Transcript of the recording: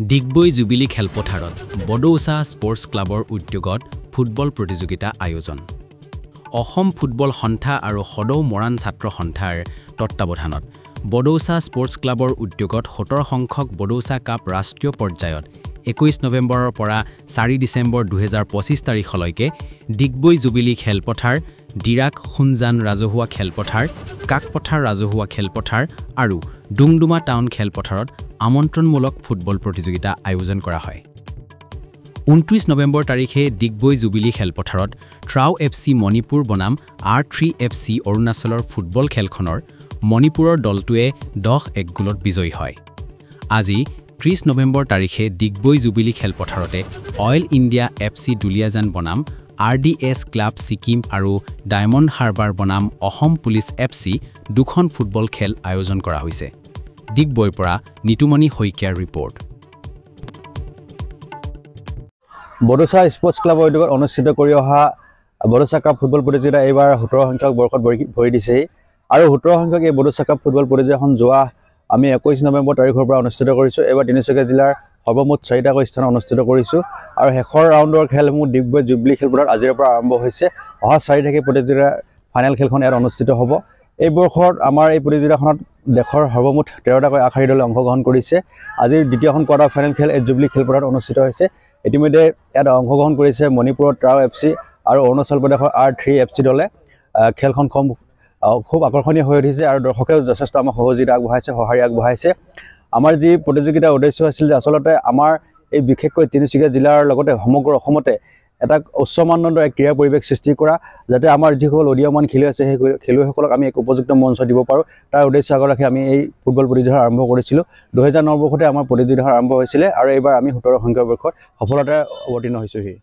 Digboi jubilee খেলপথাৰত বড়ৌচা sports ক্লাবৰ উদ্যোগত ফুটবল প্ৰতিযোগিতা আয়োজন। অসম ফুটবল সন্থা আৰু সদৌ মৰাণ ছাত্ৰ সন্থাৰ তত্বাৱধানত বড়ৌচা স্পৰ্টছ ক্লাবৰ উদ্যোগত 17 সংখ্যক বড়ৌচা কাপ ৰাষ্ট্ৰীয় পৰ্যায়ত 21 নৱেম্বৰৰ পৰা 4 ডিচেম্বৰ 2025 তাৰিখলৈকে ডিগবৈ জুবিলি খেলপথাৰ, ডিৰাক খুনজান ৰাজহুৱা খেলপথাৰ, কাকপথাৰ ৰাজহুৱা খেলপথাৰ আৰু ডুমডুমা টাউন খেলপথাৰত আমন্ত্ৰণমূলক ফুটবল প্ৰতিযোগিতা আয়োজন কৰা হয়। 29 নৱেম্বৰ তাৰিখে ডিগবৈ জুবিলি খেলপথাৰত ট্ৰাও এফচি মণিপুৰ বনাম R3 FC অৰুণাচলৰ ফুটবল খেলখনৰ মণিপুৰৰ দলটোৱে 10-1 গোলত বিজয়ী হয়। আজি 30 নৱেম্বৰ তাৰিখে ডিগবৈ জুবিলি খেলপথাৰতে অইল ইণ্ডিয়া FC দুলিয়াজান বনাম RDS ক্লাব ছিকিম আৰু ডায়মণ্ড হাৰ্বাৰ বনাম অসম পুলিচ FC দুখন ফুটবল খেল আয়োজন কৰা হৈছে। ডিগবৈৰ পৰা নিতুমণি শইকীয়াৰ ৰিপৰ্ট। বড়ৌচা স্পৰ্টছ ক্লাবৰ উদ্যোগত অনুষ্ঠিত কৰি অহা বড়ৌচা কাপ ফুটবল প্ৰতিযোগিতা এইবাৰ 17 সংখ্যক বৰ্ষত ভৰি দিছেহি আৰু 17 সংখ্যক এই বড়ৌচা কাপ ফুটবল প্ৰতিযোগিতাখন যোৱা আমি 21 নৱেম্বৰ তাৰিখৰ পৰা অনুষ্ঠিত কৰিছোঁ। এইবাৰ তিনিচুকীয়া জিলাৰ সৰ্বমুঠ 4টা স্থানত অনুষ্ঠিত কৰিছোঁ আৰু শেষৰ ৰাউণ্ডৰ খেলসমূহ ডিগবৈ জুবিলি খেলপথাৰত আজিৰ পৰা আৰম্ভ হৈছে। অহা 4 তাৰিখে প্ৰতিযোগিতাৰ ফাইনেল খেলখন ইয়াত অনুষ্ঠিত হ'ব। এই বৰ্ষত আমাৰ এই প্ৰতিযোগিতাখনত দেশৰ সৰ্বমুঠ 13টাকৈ আগশাৰী দলে অংশগ্ৰহণ কৰিছে। আজিৰ দ্বিতীয়খন কোৱাৰ্টাৰ ফাইনেল খেল এই জুবিলি খেলপথাৰত অনুষ্ঠিত হৈছে। ইতিমধ্যে ইয়াত অংশগ্ৰহণ কৰিছে মণিপুৰৰ ট্ৰাও FC আৰু অৰুণাচল প্ৰদেশৰ R3 FC দলে। খেলখন খুব আকৰ্ষণীয় হৈ উঠিছে আৰু দৰ্শকেও যথেষ্ট আমাক সহযোগিতা আগবঢ়াইছে, সঁহাৰি আগবঢ়াইছে। আমাৰ যি প্ৰতিযোগিতাৰ উদ্দেশ্য আছিল যে আচলতে আমাৰ এই বিশেষকৈ তিনিচুকীয়া জিলাৰ লগতে সমগ্ৰ অসমতে এটা উচ্চ মানদণ্ডৰ এক ক্ৰীড়া পৰিৱেশ সৃষ্টি কৰা, যাতে আমাৰ যিসকল উদীয়মান খেলুৱৈ আছে সেই খেলুৱৈসকলক আমি এক উপযুক্ত মঞ্চ দিব পাৰোঁ। তাৰ উদ্দেশ্য আগত ৰাখি আমি এই ফুটবল প্ৰতিযোগিতা আৰম্ভ কৰিছিলোঁ। 2009 বৰ্ষতে আমাৰ প্ৰতিযোগিতা আৰম্ভ হৈছিলে আৰু এইবাৰ আমি 17 সংখ্যক বৰ্ষত সফলতাৰে অৱতীৰ্ণ হৈছোঁহি।